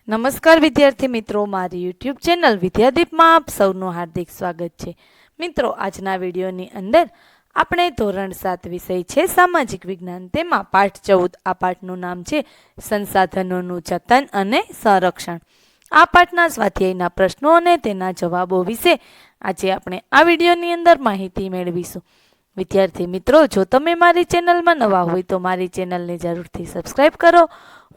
નમસ્કાર વિદ્યાર્થી મિત્રો, મારી યુટ્યુબ ચેનલ વિદ્યાદીપમાં આપ સૌનું હાર્દિક સ્વાગત છે. મિત્રો, આજના વિડીયોની અંદર આપણે ધોરણ 7 વિષય છે સામાજિક વિજ્ઞાન, તેમાં પાઠ 14. આ પાઠનું નામ છે સંસાધનોનું જતન અને સંરક્ષણ. આ પાઠના સ્વાધ્યાયના પ્રશ્નો અને તેના જવાબો વિશે આજે આપણે આ વિડીયોની અંદર માહિતી મેળવીશું. વિદ્યાર્થી મિત્રો, જો તમે મારી ચેનલમાં નવા હોય તો મારી ચેનલને જરૂરથી સબસ્ક્રાઈબ કરો,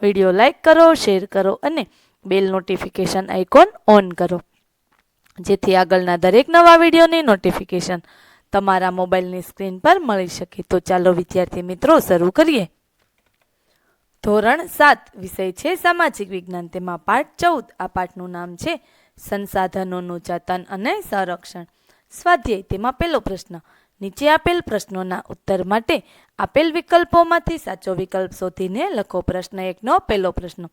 વિડીયો લાઇક કરો, શેર કરો અને બેલ નોટિફિકેશન આઇકોન ઓન કરો, જેથી આગળના દરેક નવા વિડીયોની નોટિફિકેશન તમારા મોબાઈલની સ્ક્રીન પર મળી શકે. તો ચાલો વિદ્યાર્થી મિત્રો શરૂ કરીએ. ધોરણ 7 વિષય છે સામાજિક વિજ્ઞાન, તેમાં પાઠ 14. આ પાઠનું નામ છે સંસાધનોનું જતન અને સંરક્ષણ. સ્વાધ્યાય, તેમાં પહેલો પ્રશ્ન. નીચે આપેલ પ્રશ્નોના ઉત્તર માટે આપેલ વિકલ્પોમાંથી સાચો વિકલ્પ શોધીને લખો. પ્રશ્ન 1 નો પહેલો પ્રશ્ન.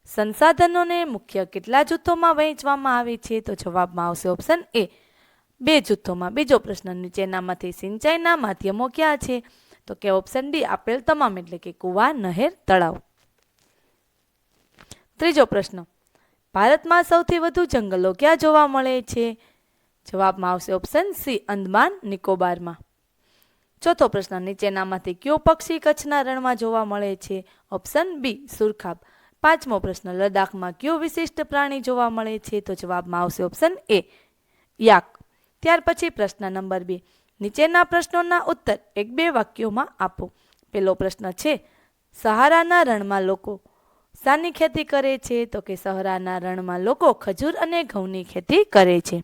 સંસાધનોને મુખ્ય કેટલા જૂથોમાં વહેંચવામાં આવે છે? તો જવાબમાં આવશે ઓપ્શન એ, 2 જૂથોમાં. બીજો પ્રશ્ન. નીચેનામાંથી સિંચાઈના માધ્યમો ક્યાં છે? તો કે ઓપ્શન ડી, આપેલ તમામ, એટલે કે કુવા, નહેર, તળાવ. ત્રીજો પ્રશ્ન. ભારતમાં સૌથી વધુ જંગલો ક્યાં જોવા મળે છે? જવાબમાં આવશે ઓપ્શન સી, અંદમાન નિકોબારમાં. ચોથો પ્રશ્ન. નીચેનામાંથી કયું પક્ષી કચ્છના રણમાં જોવા મળે છે? ઓપ્શન બી, સુરખાબ. પાંચમો પ્રશ્ન. લદ્દાખમાં કયું વિશિષ્ટ પ્રાણી જોવા મળે છે? તો જવાબમાં આવશે ઓપ્શન એ, યાક. ત્યાર પછી પ્રશ્ન નંબર 2. નીચેના પ્રશ્નોના ઉત્તર 1-2 વાક્યોમાં આપો. પહેલો પ્રશ્ન છે, સહારાના રણમાં લોકો શાની ખેતી કરે છે? તો કે સહારાના રણમાં લોકો ખજૂર અને ઘઉંની ખેતી કરે છે.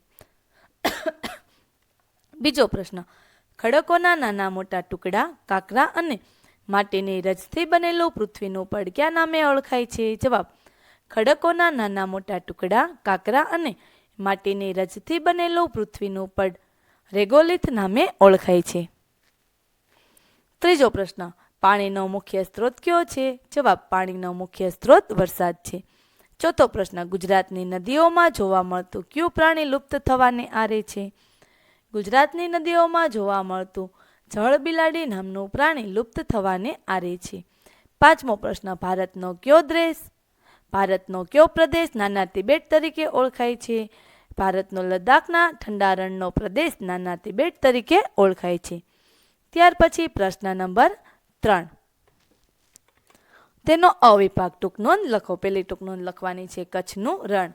બીજો પ્રશ્ન. ખડકોના નાના મોટા ટુકડા, કાંકરા અને માટીની રજથી બનેલું પૃથ્વીનું પડ કયા નામે ઓળખાય છે? જવાબ. ખડકોના નાના મોટા ટુકડા, કાંકરા અને માટીની રજથી બનેલું પૃથ્વીનું પડ રેગોલિથ નામે ઓળખાય છે. ત્રીજો પ્રશ્ન. પાણીનો મુખ્ય સ્ત્રોત કયો છે? જવાબ. પાણીનો મુખ્ય સ્ત્રોત વરસાદ છે. ચોથો પ્રશ્ન. ગુજરાતની નદીઓમાં જોવા મળતું કયું પ્રાણી લુપ્ત થવાને આરે છે? ગુજરાતની નદીઓમાં જોવા મળતું જળબિલાડી નામનું પ્રાણી લુપ્ત થવાને આરે છે. પાંચમો પ્રશ્ન. ભારતનો કયો પ્રદેશ નાના તિબેટ તરીકે ઓળખાય છે? ભારતનો લદ્દાખના ઠંડા રણનો પ્રદેશ નાના તિબેટ તરીકે ઓળખાય છે. ત્યાર પછી પ્રશ્ન નંબર 3. તેનો અવિભાગ ટૂંક નોંધ લખો. પેલી ટૂંક નોંધ લખવાની છે કચ્છનું રણ.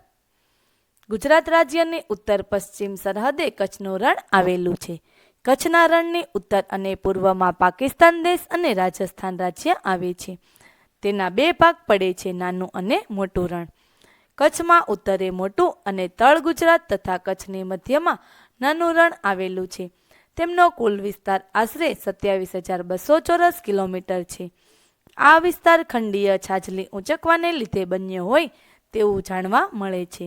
ગુજરાત રાજ્યની ઉત્તર પશ્ચિમ સરહદે કચ્છનું રણ આવેલું છે. કચ્છના રણની ઉત્તર અને પૂર્વમાં પાકિસ્તાન દેશ અને રાજસ્થાન રાજ્ય આવે છે. તેના 2 ભાગ પડે છે, નાનું અને મોટું રણ. કચ્છમાં ઉત્તરે મોટું અને તળ ગુજરાત તથા કચ્છની મધ્યમાં નાનું રણ આવેલું છે. તેમનો કુલ વિસ્તાર આશરે 27,200 ચોરસ કિલોમીટર છે. આ વિસ્તાર ખંડીય છાજલી ઊંચકવાને લીધે બન્યો હોય તેવું જાણવા મળે છે.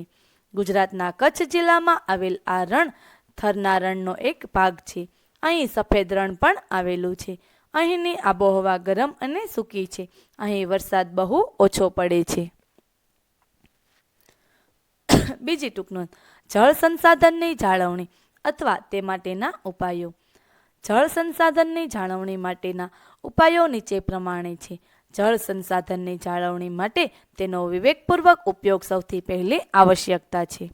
ગુજરાતના કચ્છ જિલ્લામાં આવેલ આ રણ થરના રણનો એક ભાગ છે. અહીં સફેદ રણ પણ આવેલું છે. અહીંની આબોહવા ગરમ અને સૂકી છે. અહીં વરસાદ બહુ ઓછો પડે છે. બીજી ટૂંક નોંધ. જળ સંસાધનની જાળવણી અથવા તે માટેના ઉપાયો. જળ સંસાધનની જાળવણી માટેના ઉપાયો નીચે પ્રમાણે છે. જળ સંસાધનની જાળવણી માટે તેનો વિવેકપૂર્વક ઉપયોગ સૌથી પહેલી આવશ્યકતા છે.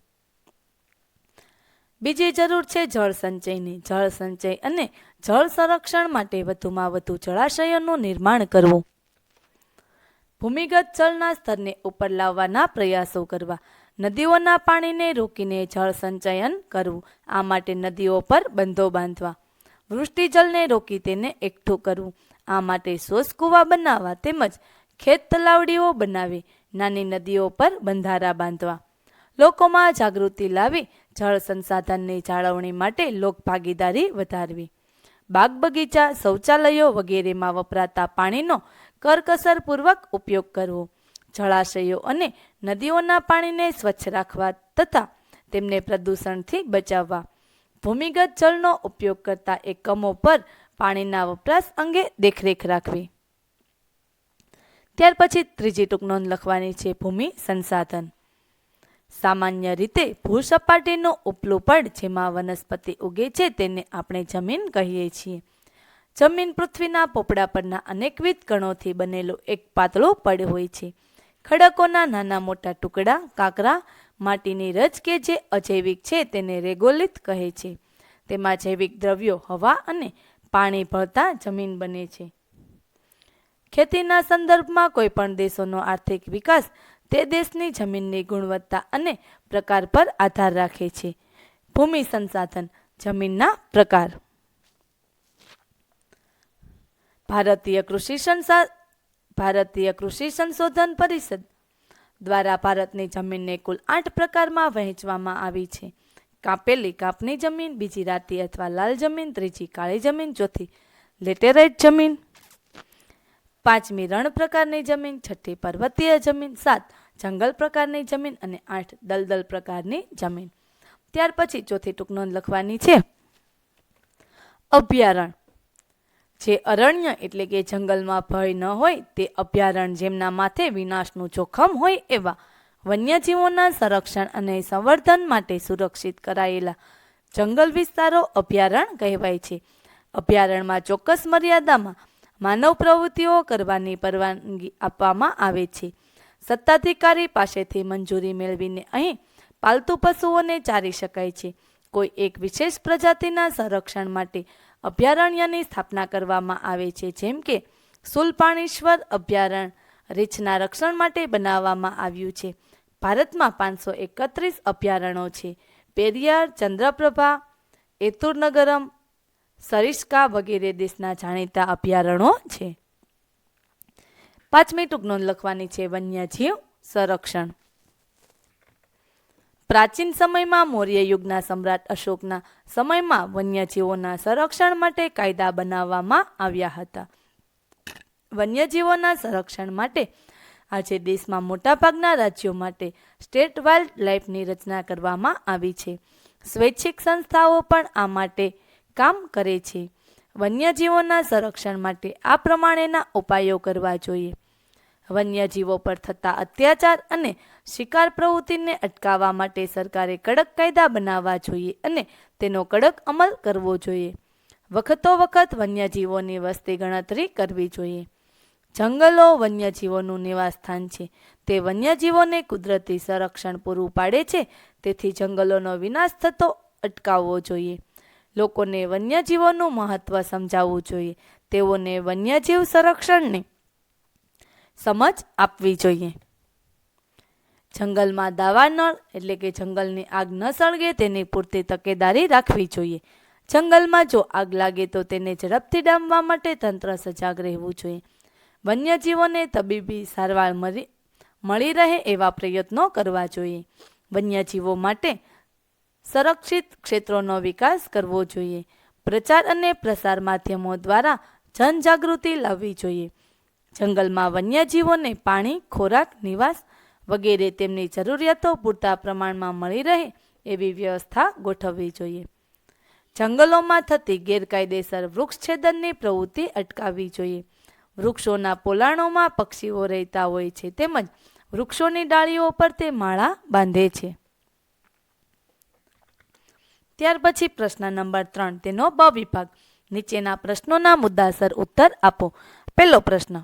બીજી જરૂર છે જળ સંચયની. જળ સંચય અને જળ સંરક્ષણ માટે વધુમાં વધુ જળાશયોનું નિર્માણ કરવું. ભૂમિગત જળના સ્તરને ઉપર લાવવાના પ્રયાસો કરવા. નદીઓના પાણીને રોકીને જળ સંચયન કરવું. આ માટે નદીઓ પર બંધો બાંધવા. વૃષ્ટિજળને રોકી તેને એકઠું કરવું. આ માટે શોષ કુવા બનાવવા તેમજ ખેત તલાવડીઓ બનાવી નાની નદીઓ પર બંધારા બાંધવા. લોકોમાં જાગૃતિ લાવી જળ સંસાધનની જાળવણી માટે લોકભાગીદારી વધારવી. બાગ બગીચા, શૌચાલયો વગેરેમાં વપરાતા પાણીનો કરકસરપૂર્વક ઉપયોગ કરવો. જળાશયો અને નદીઓના પાણીને સ્વચ્છ રાખવા તથા તેમને પ્રદૂષણથી બચાવવા. ભૂમિગત જળનો ઉપયોગ કરતા એકમો પર પાણીના વપરાશ અંગે દેખરેખ રાખવી. ત્યાર પછી ત્રીજી ટૂંક નોંધ લખવાની છે ભૂમિ સંસાધન. સામાન્ય રીતે ભૂસપાટીનું ઉપલું પડ જેમાં વનસ્પતિ ઉગે છે તેને આપણે જમીન કહીએ છીએ. જમીન પૃથ્વીના પોપડા પરના અનેકવિધ કણોથી બનેલું એક પાતળું પડ હોય છે. ખડકોના નાના મોટા ટુકડા, કાંકરા, માટીની રચ કે જે અજૈવિક છે તેને રેગોલિત કહે છે. તેમાં જૈવિક દ્રવ્યો હવા અને પાણી ભળતા જમીન બને છે. ખેતીના સંદર્ભમાં કોઈ પણ દેશોનો આર્થિક વિકાસ તે દેશની જમીનની ગુણવત્તા અને પ્રકાર પર આધાર રાખે છે. ભૂમિ સંસાધન, જમીનના પ્રકાર. ભારતીય કૃષિ સંશોધન પરિષદ દ્વારા ભારતની જમીનને કુલ 8 પ્રકારમાં વહેંચવામાં આવી છે. કાપેલી કાપની જમીન, બીજી રાતી અથવા લાલ જમીન, ત્રીજી કાળી જમીન, ચોથી લેટેરાઇટ જમીન, પાંચમી રણ પ્રકારની જમીન, છઠ્ઠી પર્વતીય જમીન, 7 જંગલ પ્રકારની જમીન અને 8 દલદલ પ્રકારની જમીન. ત્યાર પછી ચોથી ટૂંકનોંધ લખવાની છે. અભયારણ્ય, જે અરણ્ય એટલે કે જંગલમાં ભય ન હોય તે અભયારણ્ય, જેમના માથે વિનાશનું જોખમ હોય એવા વન્યજીવોના સંરક્ષણ અને સંવર્ધન માટે સુરક્ષિત કરાયેલા જંગલ વિસ્તારો અભયારણ્ય કહેવાય છે. અભયારણ્યમાં ચોક્કસ મર્યાદામાં માનવ પ્રવૃત્તિઓ કરવાની પરવાનગી આપવામાં આવે છે. સત્તાધિકારી પાસેથી મંજૂરી મેળવીને અહીં પાલતુ પશુઓને ચારી શકાય છે. કોઈ એક વિશેષ પ્રજાતિના સંરક્ષણ માટે અભયારણ્યની સ્થાપના કરવામાં આવે છે, જેમ કે સુલપાણેશ્વર અભયારણ્ય રીંછના રક્ષણ માટે બનાવવામાં આવ્યું છે. ભારતમાં 531 અભયારણ્યો છે. પેરિયાર, ચંદ્રપ્રભા, એતુરનગરમ, સરિસ્કા વગેરે દેશના જાણીતા અભયારણ્યો છે. પાંચમી ટૂંકનોંધ લખવાની છે. વન્યજીવ સંરક્ષણ. પ્રાચીન સમયમાં મૌર્ય યુગના સમ્રાટ અશોકના સમયમાં વન્યજીવોના સંરક્ષણ માટે કાયદા બનાવવામાં આવ્યા હતા. વન્યજીવોના સંરક્ષણ માટે આજે દેશમાં મોટાભાગના રાજ્યો માટે સ્ટેટ વાઇલ્ડ લાઇફની રચના કરવામાં આવી છે. સ્વૈચ્છિક સંસ્થાઓ પણ આ માટે કામ કરે છે. વન્યજીવોના સંરક્ષણ માટે આ પ્રમાણેના ઉપાયો કરવા જોઈએ. વન્યજીવો પર થતા અત્યાચાર અને શિકાર પ્રવૃત્તિને અટકાવવા માટે સરકારે કડક કાયદા બનાવવા જોઈએ અને તેનો કડક અમલ કરવો જોઈએ. વખતો વખત વન્યજીવોની વસ્તી ગણતરી કરવી જોઈએ. જંગલો વન્યજીવોનું નિવાસસ્થાન છે. તે વન્યજીવોને કુદરતી સંરક્ષણ પૂરું પાડે છે. તેથી જંગલોનો વિનાશ થતો અટકાવવો જોઈએ. લોકોને વન્યજીવોનું મહત્વ સમજાવવું જોઈએ. તેઓને વન્યજીવ સંરક્ષણની સમજ આપવી જોઈએ. જંગલમાં દાવાનળ એટલે કે જંગલની આગ ન સળગે તેની પૂરતી તકેદારી રાખવી જોઈએ. જંગલમાં જો આગ લાગે તો તેને ઝડપથી ડામવા માટે તંત્ર સજાગ રહેવું જોઈએ. વન્યજીવોને તબીબી સારવાર મળી રહે એવા પ્રયત્નો કરવા જોઈએ. વન્યજીવો માટે સંરક્ષિત ક્ષેત્રોનો વિકાસ કરવો જોઈએ. પ્રચાર અને પ્રસાર માધ્યમો દ્વારા જનજાગૃતિ લાવવી જોઈએ. જંગલમાં વન્યજીવોને પાણી, ખોરાક, નિવાસ વગેરે તેમની જરૂરિયાતો પૂરતા પ્રમાણમાં મળી રહે એવી વ્યવસ્થા ગોઠવવી જોઈએ. જંગલોમાં થતી ગેરકાયદેસર વૃક્ષછેદનની પ્રવૃત્તિ અટકાવવી જોઈએ. વૃક્ષોના પોલાણોમાં પક્ષીઓ રહેતા હોય છે, તેમજ વૃક્ષોની ડાળીઓ પર તે માળા બાંધે છે. ત્યાર પછી પ્રશ્ન નંબર 3, તેનો બ વિભાગ. નીચેના પ્રશ્નોના મુદ્દાસર ઉત્તર આપો. પહેલો પ્રશ્ન,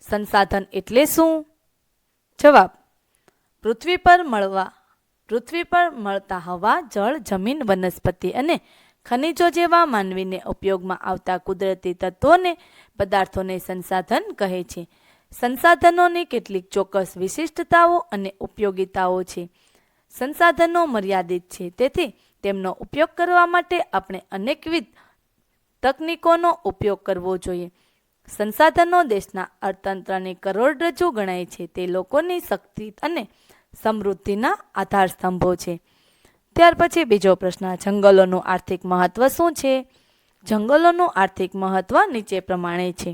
સંસાધન એટલે શું? જવાબ, પૃથ્વી પર મળતા હવા, જળ, જમીન, વનસ્પતિ અને ખનિજો જેવા માનવીને ઉપયોગમાં આવતા કુદરતી તત્વોને પદાર્થોને સંસાધન કહે છે. સંસાધનોની કેટલીક ચોક્કસ વિશિષ્ટતાઓ અને ઉપયોગિતાઓ છે. સંસાધનો મર્યાદિત છે, તેથી તેમનો ઉપયોગ કરવા માટે આપણે અનેકવિધ તકનીકોનો ઉપયોગ કરવો જોઈએ. સંસાધનો દેશના અર્થતંત્રની કરોડરજ્જુ ગણાય છે. તે લોકોની શક્તિ અને સમૃદ્ધિના આધારસ્તંભો છે. ત્યાર પછી બીજો પ્રશ્ન, જંગલોનું આર્થિક મહત્વ શું છે? જંગલોનું આર્થિક મહત્વ નીચે પ્રમાણે છે.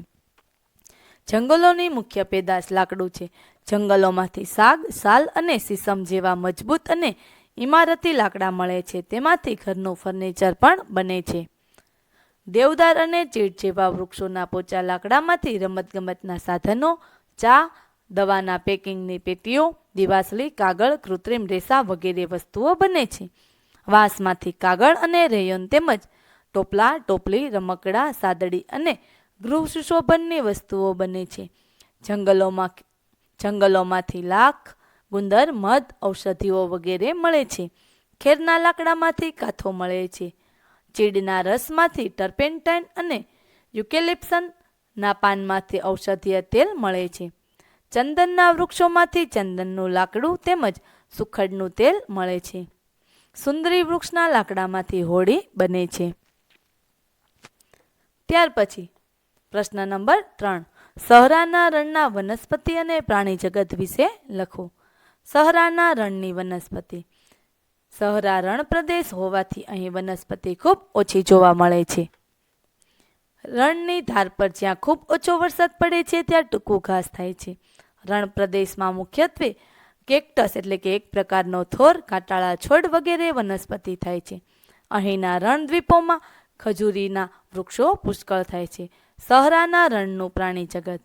જંગલોની મુખ્ય પેદાશ લાકડું છે. જંગલોમાંથી સાગ, સાલ અને સીસમ જેવા મજબૂત અને ઇમારતી લાકડા મળે છે. તેમાંથી ઘરનું ફર્નિચર પણ બને છે. દેવદાર અને ચીડ જેવા વૃક્ષોના પોચા લાકડામાંથી રમતગમતના સાધનો, ચા, દવાના પેકિંગની પેટીઓ, દિવાસળી, કાગળ, કૃત્રિમ રેસા વગેરે વસ્તુઓ બને છે. વાંસમાંથી કાગળ અને રેયોન તેમજ ટોપલા, ટોપલી, રમકડા, સાદડી અને ગૃહ સુશોભનની વસ્તુઓ બને છે. જંગલોમાંથી લાખ, ગુંદર, મધ, ઔષધિઓ વગેરે મળે છે. ખેરના લાકડામાંથી કાથો મળે છે. ચીડના રસમાંથી ટર્પેન્ટાઇન અને યુકેલિપ્સનના પાનમાંથી ઔષધીય તેલ મળે છે. ચંદનના વૃક્ષોમાંથી ચંદનનું લાકડું તેમજ સુખડનું તેલ મળે છે. સુંદરી વૃક્ષના લાકડામાંથી હોડી બને છે. ત્યાર પછી પ્રશ્ન નંબર 3. સહરાના રણના વનસ્પતિ અને પ્રાણી જગત વિશે લખો. સહરાના રણની વનસ્પતિ. સહરા રણ પ્રદેશ હોવાથી અહીં વનસ્પતિ ખૂબ ઓછી જોવા મળે છે. રણની ધાર પર જ્યાં ખૂબ ઓછો વરસાદ પડે છે ત્યાં ટૂંકું ઘાસ થાય છે. રણ પ્રદેશમાં મુખ્યત્વે કેક્ટસ એટલે કે એક પ્રકારનો થોર, કાંટાળા છોડ વગેરે વનસ્પતિ થાય છે. અહીંના રણદ્વીપોમાં ખજૂરીના વૃક્ષો પુષ્કળ થાય છે. સહરાના રણનું પ્રાણી જગત.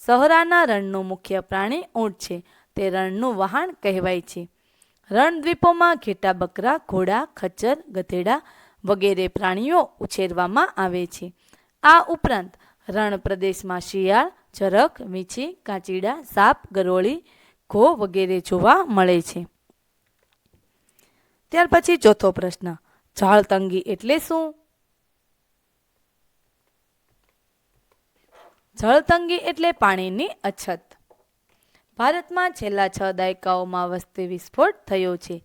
સહરાના રણનું મુખ્ય પ્રાણી ઊંટ છે. તે રણનું વહાણ કહેવાય છે. રણદ્વીપોમાં ઘેટા, બકરા, ઘોડા, ખચ્ચર, ગધેડા વગેરે પ્રાણીઓ ઉછેરવામાં આવે છે. આ ઉપરાંત રણ પ્રદેશમાં શિયાળ, ઝરખ, વીંછી, કાચીડા, સાપ, ગરોળી, ઘો વગેરે જોવા મળે છે. ત્યાર પછી ચોથો પ્રશ્ન. જળતંગી એટલે શું? જળતંગી એટલે પાણીની અછત. ભારતમાં છેલ્લા 6 દાયકાઓમાં વસ્તી વિસ્ફોટ થયો છે.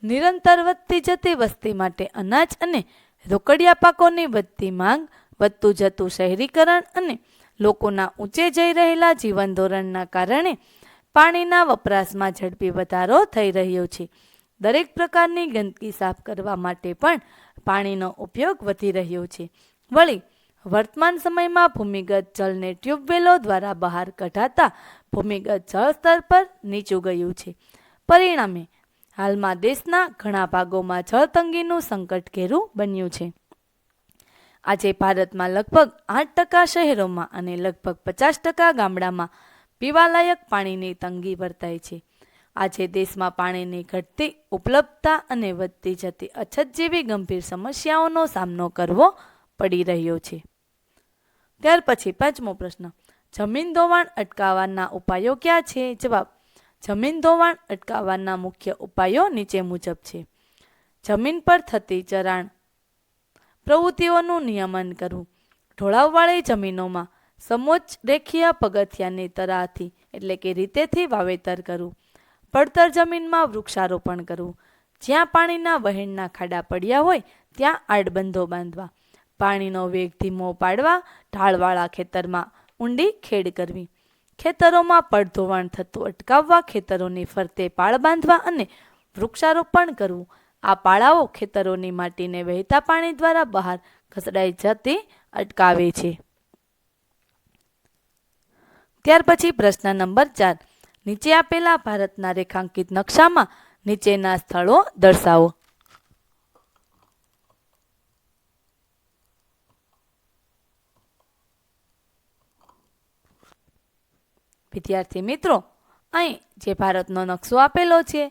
નિરંતર વધતી જતી વસ્તી માટે અનાજ અને રોકડિયા પાકોની વધતી માંગ, વધતું જતું શહેરીકરણ અને લોકોના ઊંચે જઈ રહેલા જીવન ધોરણના કારણે પાણીના વપરાશમાં ઝડપી વધારો થઈ રહ્યો છે. દરેક પ્રકારની ગંદકી સાફ કરવા માટે પણ પાણીનો ઉપયોગ વધી રહ્યો છે. વળી વર્તમાન સમયમાં ભૂમિગત જળને ટ્યુબવેલો દ્વારા બહાર કઢાતા ભૂમિગત જળ સ્તર પર નીચું ગયું છે. પરિણામે હાલમાં દેશના ઘણા ભાગોમાં જળતંગીનું સંકટ ઘેરું બન્યું છે. આજે ભારતમાં લગભગ 8% શહેરોમાં અને લગભગ 50% ગામડામાં પીવાલાયક પાણીની તંગી વર્તાય છે. આજે દેશમાં પાણીની ઘટતી ઉપલબ્ધતા અને વધતી જતી અછત જેવી ગંભીર સમસ્યાઓનો સામનો કરવો પડી રહ્યો છે. ત્યાર પછી 5મો પ્રશ્ન. જમીન ધોવાણ અટકાવવાના ઉપાયો ક્યાં છે? જવાબ. જમીન ધોવાણ અટકાવવાના મુખ્ય ઉપાયો નીચે મુજબ છે. જમીન પર થતી ચરાણ પ્રવૃત્તિઓનું નિયમન કરવું. ઢોળાવવાળી જમીનોમાં સમોચ્ચ રેખીય પગથિયાની તરાહથી એટલે કે રીતેથી વાવેતર કરવું. પડતર જમીનમાં વૃક્ષારોપણ કરવું. જ્યાં પાણીના વહેણના ખાડા પડ્યા હોય ત્યાં આડબંધો બાંધવા. પાણીનો વેગ ધીમો પાડવા. ઢાળવાળા ખેતરમાં ઊંડી ખેડ કરવી. ખેતરોમાં પડધોવાણ થતું અટકાવવા ખેતરોની ફરતે પાળ બાંધવા અને વૃક્ષારોપણ કરવું. આ પાળાઓ ખેતરોની માટીને વહેતા પાણી દ્વારા બહાર ઘસડાઈ જતી અટકાવે છે. ત્યાર પછી પ્રશ્ન નંબર 4. નીચે આપેલા ભારતના રેખાંકિત નકશામાં નીચેના સ્થળો દર્શાવો. વિદ્યાર્થી મિત્રો, અહીં જે ભારતનો નકશો આપેલો છે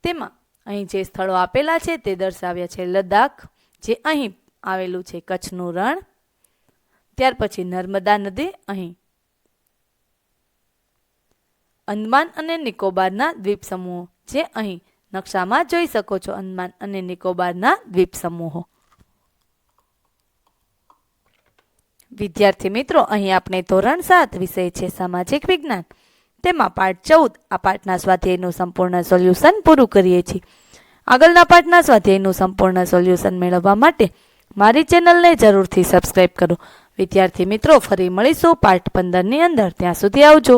તેમાં અહીં જે સ્થળો આપેલા છે તે દર્શાવ્યા છે. લદ્દાખ જે અહીં આવેલું છે, કચ્છનું રણ, ત્યાર પછી નર્મદા નદી અહીં, અંદમાન અને નિકોબારના દ્વીપ સમૂહો જે અહીં નકશામાં જોઈ શકો છો. અંદમાન અને નિકોબારના દ્વીપ સમૂહો. વિદ્યાર્થી મિત્રો, અહીં આપણે ધોરણ 7 વિષય છે સામાજિક વિજ્ઞાન, તેમાં પાઠ 14 આ પાઠના સ્વાધ્યાયનું સંપૂર્ણ સોલ્યુશન પૂરું કરીએ છીએ. આગળના પાઠના સ્વાધ્યાયનું સંપૂર્ણ સોલ્યુશન મેળવવા માટે મારી ચેનલને જરૂરથી સબસ્ક્રાઇબ કરો. વિદ્યાર્થી મિત્રો, ફરી મળીશું પાઠ 15ની અંદર. ત્યાં સુધી આવજો.